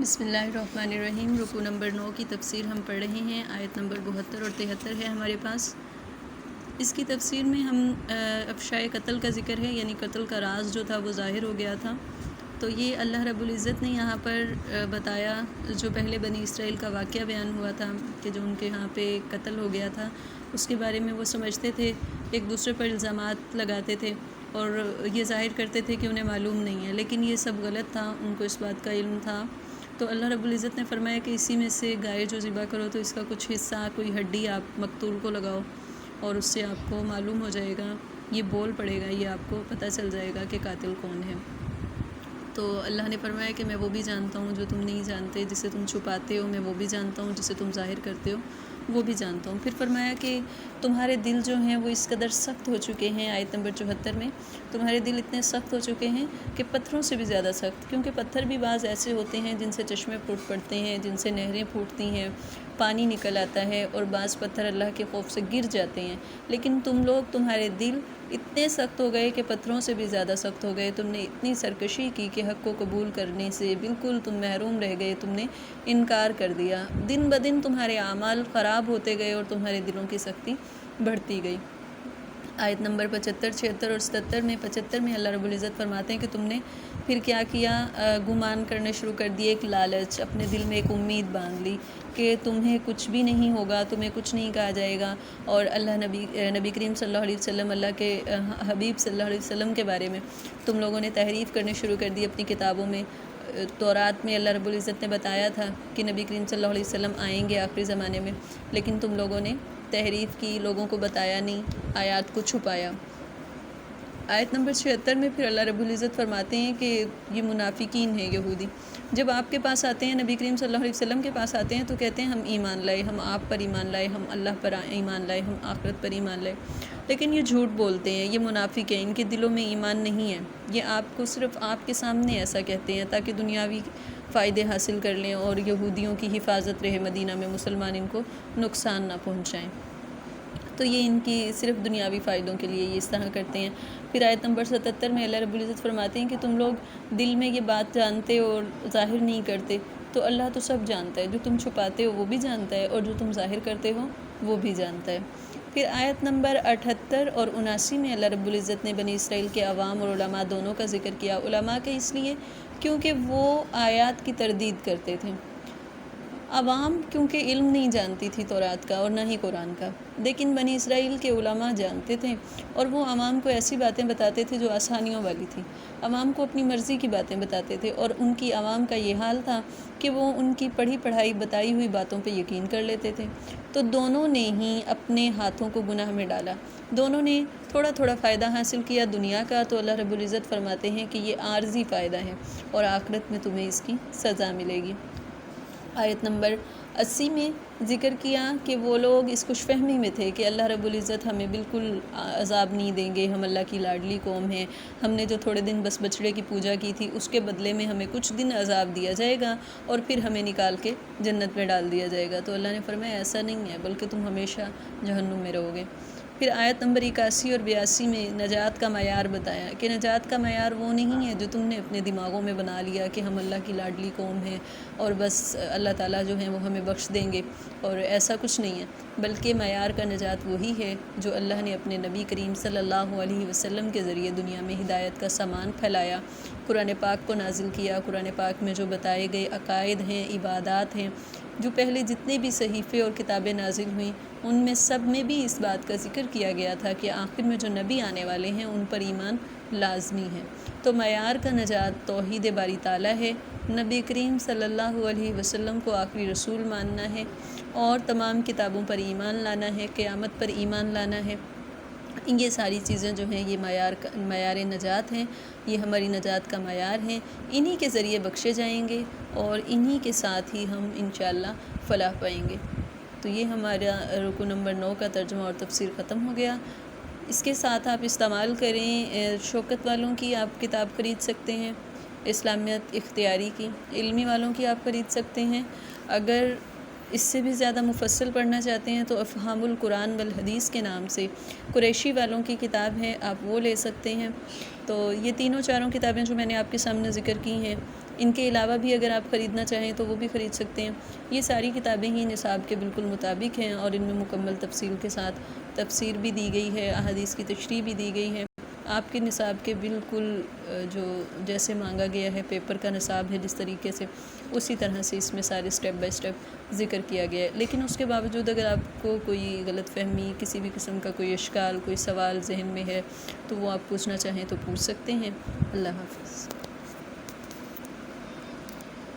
بسم اللہ الرحمن الرحیم۔ رکوع نمبر 9 کی تفسیر ہم پڑھ رہے ہیں۔ آیت نمبر 72 اور 73 ہے ہمارے پاس۔ اس کی تفسیر میں ہم افشائے قتل کا ذکر ہے، یعنی قتل کا راز جو تھا وہ ظاہر ہو گیا تھا۔ تو یہ اللہ رب العزت نے یہاں پر بتایا، جو پہلے بنی اسرائیل کا واقعہ بیان ہوا تھا کہ جو ان کے یہاں پہ قتل ہو گیا تھا، اس کے بارے میں وہ سمجھتے تھے، ایک دوسرے پر الزامات لگاتے تھے اور یہ ظاہر کرتے تھے کہ انہیں معلوم نہیں ہے، لیکن یہ سب غلط تھا، ان کو اس بات کا علم تھا۔ تو اللہ رب العزت نے فرمایا کہ اسی میں سے گائے جو ذبح کرو تو اس کا کچھ حصہ، کوئی ہڈی آپ مقتول کو لگاؤ اور اس سے آپ کو معلوم ہو جائے گا، یہ بول پڑے گا، یہ آپ کو پتہ چل جائے گا کہ قاتل کون ہے۔ تو اللہ نے فرمایا کہ میں وہ بھی جانتا ہوں جو تم نہیں جانتے، جسے تم چھپاتے ہو، میں وہ بھی جانتا ہوں، جسے تم ظاہر کرتے ہو وہ بھی جانتا ہوں۔ پھر فرمایا کہ تمہارے دل جو ہیں وہ اس قدر سخت ہو چکے ہیں، آیت نمبر 74 میں تمہارے دل اتنے سخت ہو چکے ہیں کہ پتھروں سے بھی زیادہ سخت، کیونکہ پتھر بھی بعض ایسے ہوتے ہیں جن سے چشمے پھوٹ پڑتے ہیں، جن سے نہریں پھوٹتی ہیں، پانی نکل آتا ہے، اور بعض پتھر اللہ کے خوف سے گر جاتے ہیں۔ لیکن تمہارے دل اتنے سخت ہو گئے کہ پتھروں سے بھی زیادہ سخت ہو گئے، تم نے اتنی سرکشی کی کہ حق کو قبول کرنے سے بالکل تم محروم رہ گئے، تم نے انکار کر دیا۔ دن بدن تمہارے اعمال خراب ہوتے گئے اور تمہارے دلوں کی سختی بڑھتی گئی۔ آیت نمبر 75، 76 اور 77 میں 75 میں اللہ رب العزت فرماتے ہیں کہ تم نے پھر کیا کیا، گمان کرنے شروع کر دیے، ایک لالچ، اپنے دل میں ایک امید باندھ لی کہ تمہیں کچھ بھی نہیں ہوگا، تمہیں کچھ نہیں کہا جائے گا، اور نبی کریم صلی اللہ علیہ وسلم، اللہ کے حبیب صلی اللہ علیہ وسلم کے بارے میں تم لوگوں نے تحریف کرنے شروع کر دی اپنی کتابوں میں۔ تورات میں اللہ رب العزت نے بتایا تھا کہ نبی کریم صلی اللہ علیہ وسلم آئیں گے آخری زمانے میں، لیکن تم لوگوں نے تحریف کی، لوگوں کو بتایا نہیں، آیات کو چھپایا۔ آیت نمبر 76 میں پھر اللہ رب العزت فرماتے ہیں کہ یہ منافقین ہیں، یہودی، جب آپ کے پاس آتے ہیں، نبی کریم صلی اللہ علیہ وسلم کے پاس آتے ہیں تو کہتے ہیں ہم ایمان لائے، ہم آپ پر ایمان لائے، ہم اللہ پر ایمان لائے، ہم آخرت پر ایمان لائے، لیکن یہ جھوٹ بولتے ہیں، یہ منافق ہیں، ان کے دلوں میں ایمان نہیں ہے، یہ آپ کو صرف آپ کے سامنے ایسا کہتے ہیں تاکہ دنیاوی فائدے حاصل کر لیں اور یہودیوں کی حفاظت رہے مدینہ میں، مسلمان ان کو نقصان نہ پہنچائیں۔ تو یہ ان کی صرف دنیاوی فائدوں کے لیے یہ اس طرح کرتے ہیں۔ پھر آیت نمبر 77 میں اللہ رب العزت فرماتے ہیں کہ تم لوگ دل میں یہ بات جانتے اور ظاہر نہیں کرتے، تو اللہ تو سب جانتا ہے، جو تم چھپاتے ہو وہ بھی جانتا ہے، اور جو تم ظاہر کرتے ہو وہ بھی جانتا ہے۔ پھر آیت نمبر 78 اور 79 میں اللہ رب العزت نے بنی اسرائیل کے عوام اور علماء دونوں کا ذکر کیا۔ علماء کے اس لیے کیونکہ وہ آیات کی تردید کرتے تھے، عوام کیونکہ علم نہیں جانتی تھی تورات کا اور نہ ہی قرآن کا، لیکن بنی اسرائیل کے علماء جانتے تھے، اور وہ عوام کو ایسی باتیں بتاتے تھے جو آسانیوں والی تھی، عوام کو اپنی مرضی کی باتیں بتاتے تھے، اور ان کی عوام کا یہ حال تھا کہ وہ ان کی پڑھی پڑھائی بتائی ہوئی باتوں پہ یقین کر لیتے تھے۔ تو دونوں نے ہی اپنے ہاتھوں کو گناہ میں ڈالا، دونوں نے تھوڑا تھوڑا فائدہ حاصل کیا دنیا کا، تو اللہ رب العزت فرماتے ہیں کہ یہ عارضی فائدہ ہے اور آخرت میں تمہیں اس کی سزا ملے گی۔ آیت نمبر 80 میں ذکر کیا کہ وہ لوگ اس خوش فہمی میں تھے کہ اللہ رب العزت ہمیں بالکل عذاب نہیں دیں گے، ہم اللہ کی لاڈلی قوم ہیں، ہم نے جو تھوڑے دن بس بچڑے کی پوجا کی تھی اس کے بدلے میں ہمیں کچھ دن عذاب دیا جائے گا اور پھر ہمیں نکال کے جنت میں ڈال دیا جائے گا۔ تو اللہ نے فرمایا ایسا نہیں ہے، بلکہ تم ہمیشہ جہنم میں رہو گے۔ پھر آیت نمبر 81 اور 82 میں نجات کا معیار بتایا کہ نجات کا معیار وہ نہیں ہے جو تم نے اپنے دماغوں میں بنا لیا کہ ہم اللہ کی لاڈلی قوم ہیں اور بس اللہ تعالیٰ جو ہیں وہ ہمیں بخش دیں گے، اور ایسا کچھ نہیں ہے، بلکہ معیار کا نجات وہی ہے جو اللہ نے اپنے نبی کریم صلی اللہ علیہ وسلم کے ذریعے دنیا میں ہدایت کا سامان پھیلایا، قرآن پاک کو نازل کیا، قرآن پاک میں جو بتائے گئے عقائد ہیں، عبادات ہیں، جو پہلے جتنے بھی صحیفے اور کتابیں نازل ہوئیں ان میں سب میں بھی اس بات کا ذکر کیا گیا تھا کہ آخر میں جو نبی آنے والے ہیں ان پر ایمان لازمی ہے۔ تو معیار کا نجات توحید باری تعالیٰ ہے، نبی کریم صلی اللہ علیہ وسلم کو آخری رسول ماننا ہے، اور تمام کتابوں پر ایمان لانا ہے، قیامت پر ایمان لانا ہے۔ یہ ساری چیزیں جو ہیں یہ معیار نجات ہیں، یہ ہماری نجات کا معیار ہیں، انہی کے ذریعے بخشے جائیں گے اور انہی کے ساتھ ہی ہم انشاءاللہ فلاح پائیں گے۔ تو یہ ہمارا رکوع نمبر 9 کا ترجمہ اور تفسیر ختم ہو گیا۔ اس کے ساتھ آپ استعمال کریں، شوکت والوں کی آپ کتاب خرید سکتے ہیں، اسلامیت اختیاری کی، علمی والوں کی آپ خرید سکتے ہیں۔ اگر اس سے بھی زیادہ مفصل پڑھنا چاہتے ہیں تو افہام القرآن والحدیث کے نام سے قریشی والوں کی کتاب ہے، آپ وہ لے سکتے ہیں۔ تو یہ تینوں چاروں کتابیں جو میں نے آپ کے سامنے ذکر کی ہیں، ان کے علاوہ بھی اگر آپ خریدنا چاہیں تو وہ بھی خرید سکتے ہیں۔ یہ ساری کتابیں ہی نصاب کے بالکل مطابق ہیں اور ان میں مکمل تفصیل کے ساتھ تفسیر بھی دی گئی ہے، احادیث کی تشریح بھی دی گئی ہے۔ آپ کے نصاب کے بالکل جو جیسے مانگا گیا ہے، پیپر کا نصاب ہے جس طریقے سے، اسی طرح سے اس میں سارے سٹیپ بائی سٹیپ ذکر کیا گیا ہے۔ لیکن اس کے باوجود اگر آپ کو کوئی غلط فہمی، کسی بھی قسم کا کوئی اشکال، کوئی سوال ذہن میں ہے تو وہ آپ پوچھنا چاہیں تو پوچھ سکتے ہیں۔ اللہ حافظ۔